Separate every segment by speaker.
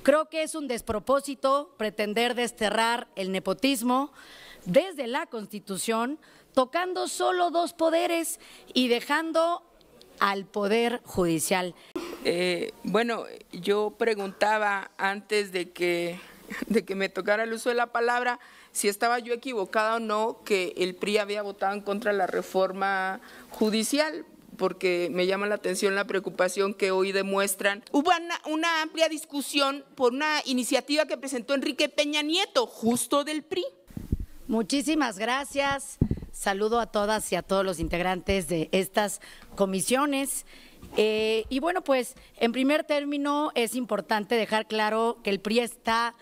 Speaker 1: Creo que es un despropósito pretender desterrar el nepotismo desde la Constitución, tocando solo dos poderes y dejando al Poder Judicial.
Speaker 2: Bueno, yo preguntaba antes de que me tocara el uso de la palabra si estaba yo equivocada o no que el PRI había votado en contra de la reforma judicial, porque me llama la atención la preocupación que hoy demuestran. Hubo una amplia discusión por una iniciativa que presentó Enrique Peña Nieto, justo del PRI.
Speaker 1: Muchísimas gracias. Saludo a todas y a todos los integrantes de estas comisiones. Y bueno, pues en primer término es importante dejar claro que el PRI está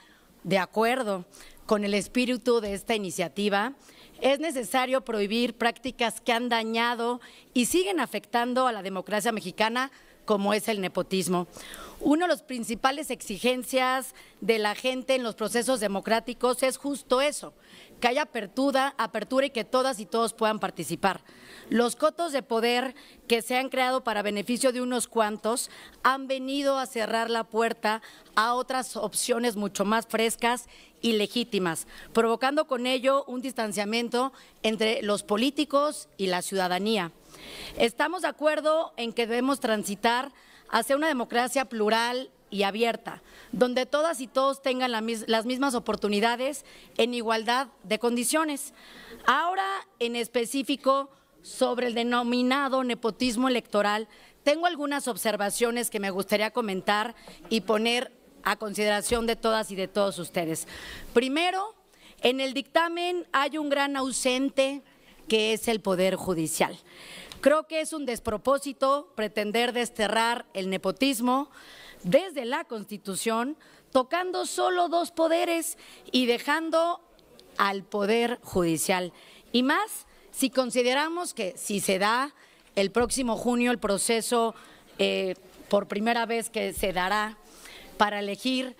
Speaker 1: de acuerdo con el espíritu de esta iniciativa. Es necesario prohibir prácticas que han dañado y siguen afectando a la democracia mexicana, como es el nepotismo. Una de las principales exigencias de la gente en los procesos democráticos es justo eso, que haya apertura y que todas y todos puedan participar. Los cotos de poder que se han creado para beneficio de unos cuantos han venido a cerrar la puerta a otras opciones mucho más frescas y legítimas, provocando con ello un distanciamiento entre los políticos y la ciudadanía. Estamos de acuerdo en que debemos transitar hacia una democracia plural y abierta, donde todas y todos tengan las mismas oportunidades en igualdad de condiciones. Ahora, en específico, sobre el denominado nepotismo electoral, tengo algunas observaciones que me gustaría comentar y poner a consideración de todas y de todos ustedes. Primero, en el dictamen hay un gran ausente que es el Poder Judicial. Creo que es un despropósito pretender desterrar el nepotismo desde la Constitución, tocando solo dos poderes y dejando al Poder Judicial. Y más si consideramos que si se da el próximo junio el proceso por primera vez que se dará para elegir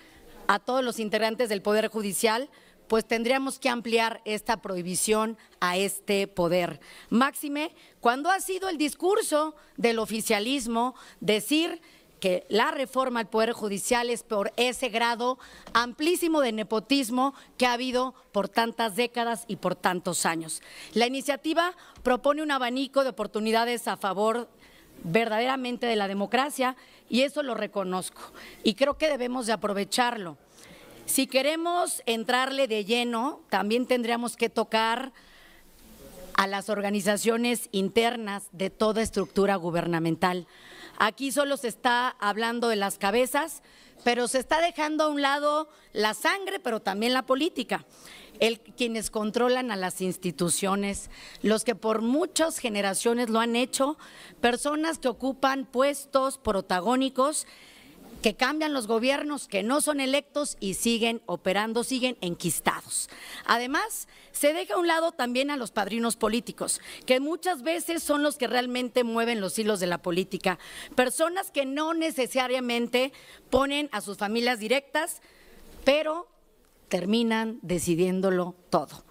Speaker 1: a todos los integrantes del Poder Judicial, pues tendríamos que ampliar esta prohibición a este poder. Máxime, cuando ha sido el discurso del oficialismo decir que la reforma al Poder Judicial es por ese grado amplísimo de nepotismo que ha habido por tantas décadas y por tantos años. La iniciativa propone un abanico de oportunidades a favor verdaderamente de la democracia y eso lo reconozco y creo que debemos de aprovecharlo. Si queremos entrarle de lleno, también tendríamos que tocar a las organizaciones internas de toda estructura gubernamental. Aquí solo se está hablando de las cabezas, pero se está dejando a un lado la sangre, pero también la política. Quienes controlan a las instituciones, los que por muchas generaciones lo han hecho, personas que ocupan puestos protagónicos, que cambian los gobiernos, que no son electos y siguen operando, siguen enquistados. Además, se deja a un lado también a los padrinos políticos, que muchas veces son los que realmente mueven los hilos de la política, personas que no necesariamente ponen a sus familias directas, pero terminan decidiéndolo todo.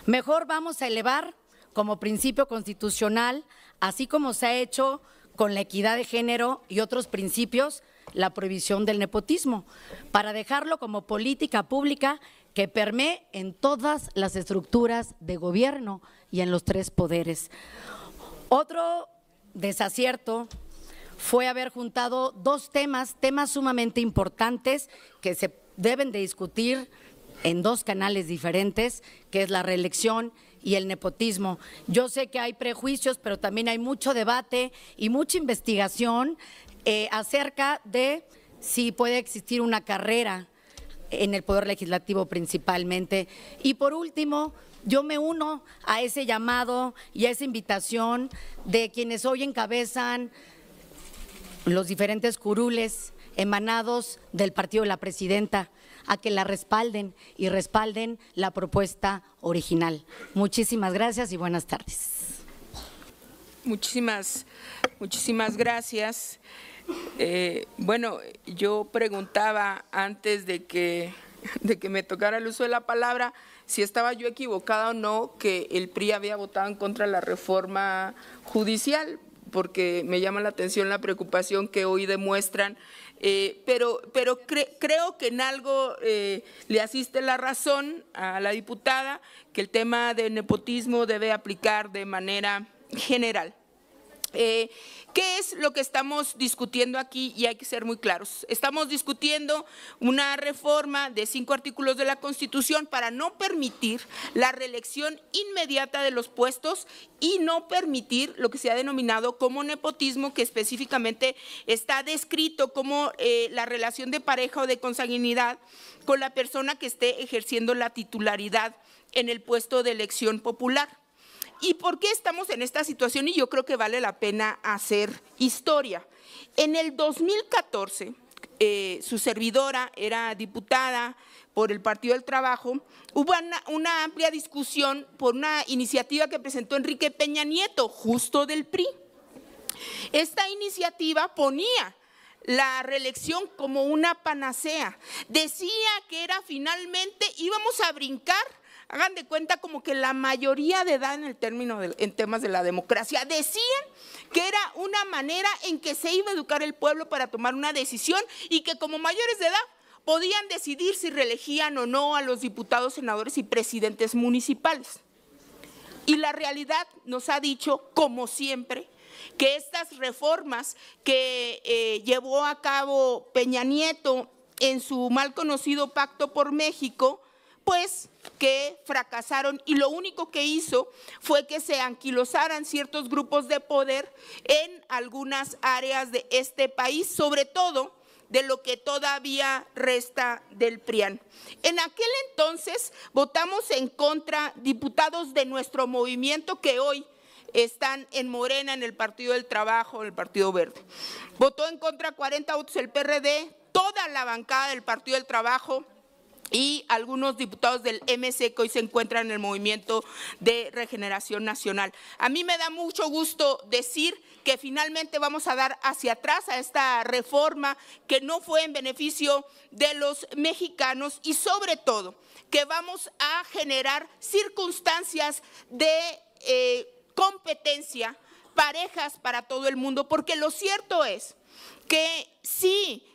Speaker 1: Mejor vamos a elevar como principio constitucional, así como se ha hecho con la equidad de género y otros principios, la prohibición del nepotismo, para dejarlo como política pública que permee en todas las estructuras de gobierno y en los tres poderes. Otro desacierto fue haber juntado dos temas sumamente importantes que se deben de discutir en dos canales diferentes, que es la reelección y el nepotismo. Yo sé que hay prejuicios, pero también hay mucho debate y mucha investigación acerca de si puede existir una carrera en el Poder Legislativo principalmente. Y por último, yo me uno a ese llamado y a esa invitación de quienes hoy encabezan los diferentes curules emanados del partido de la presidenta, a que la respalden y respalden la propuesta original. Muchísimas gracias y buenas tardes.
Speaker 2: Muchísimas gracias. Bueno, yo preguntaba antes de que me tocara el uso de la palabra si estaba yo equivocada o no que el PRI había votado en contra de la reforma judicial, porque me llama la atención la preocupación que hoy demuestran, pero creo que en algo le asiste la razón a la diputada, que el tema de nepotismo debe aplicar de manera general. ¿Qué es lo que estamos discutiendo aquí? Y hay que ser muy claros. Estamos discutiendo una reforma de 5 artículos de la Constitución para no permitir la reelección inmediata de los puestos y no permitir lo que se ha denominado como nepotismo, que específicamente está descrito como la relación de pareja o de consanguinidad con la persona que esté ejerciendo la titularidad en el puesto de elección popular. ¿Y por qué estamos en esta situación? Y yo creo que vale la pena hacer historia. En el 2014, su servidora era diputada por el Partido del Trabajo, hubo una amplia discusión por una iniciativa que presentó Enrique Peña Nieto, justo del PRI. Esta iniciativa ponía la reelección como una panacea, decía que era finalmente, íbamos a brincar. Hagan de cuenta como que la mayoría de edad en temas de la democracia. Decían que era una manera en que se iba a educar el pueblo para tomar una decisión y que como mayores de edad podían decidir si reelegían o no a los diputados, senadores y presidentes municipales. Y la realidad nos ha dicho, como siempre, que estas reformas que llevó a cabo Peña Nieto en su mal conocido Pacto por México, pues que fracasaron, y lo único que hizo fue que se anquilosaran ciertos grupos de poder en algunas áreas de este país, sobre todo de lo que todavía resta del PRIAN. En aquel entonces votamos en contra diputados de nuestro movimiento que hoy están en Morena, en el Partido del Trabajo, en el Partido Verde. Votó en contra 40 votos el PRD, toda la bancada del Partido del Trabajo y algunos diputados del MC que hoy se encuentran en el Movimiento de Regeneración Nacional. A mí me da mucho gusto decir que finalmente vamos a dar hacia atrás a esta reforma que no fue en beneficio de los mexicanos y sobre todo que vamos a generar circunstancias de competencia parejas para todo el mundo, porque lo cierto es que sí,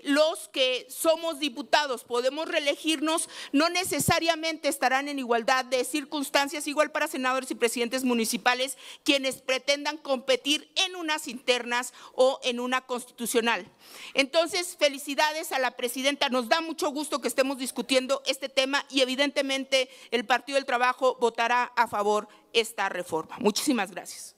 Speaker 2: los que somos diputados podemos reelegirnos, no necesariamente estarán en igualdad de circunstancias, igual para senadores y presidentes municipales, quienes pretendan competir en unas internas o en una constitucional. Entonces, felicidades a la presidenta, nos da mucho gusto que estemos discutiendo este tema y evidentemente el Partido del Trabajo votará a favor esta reforma. Muchísimas gracias.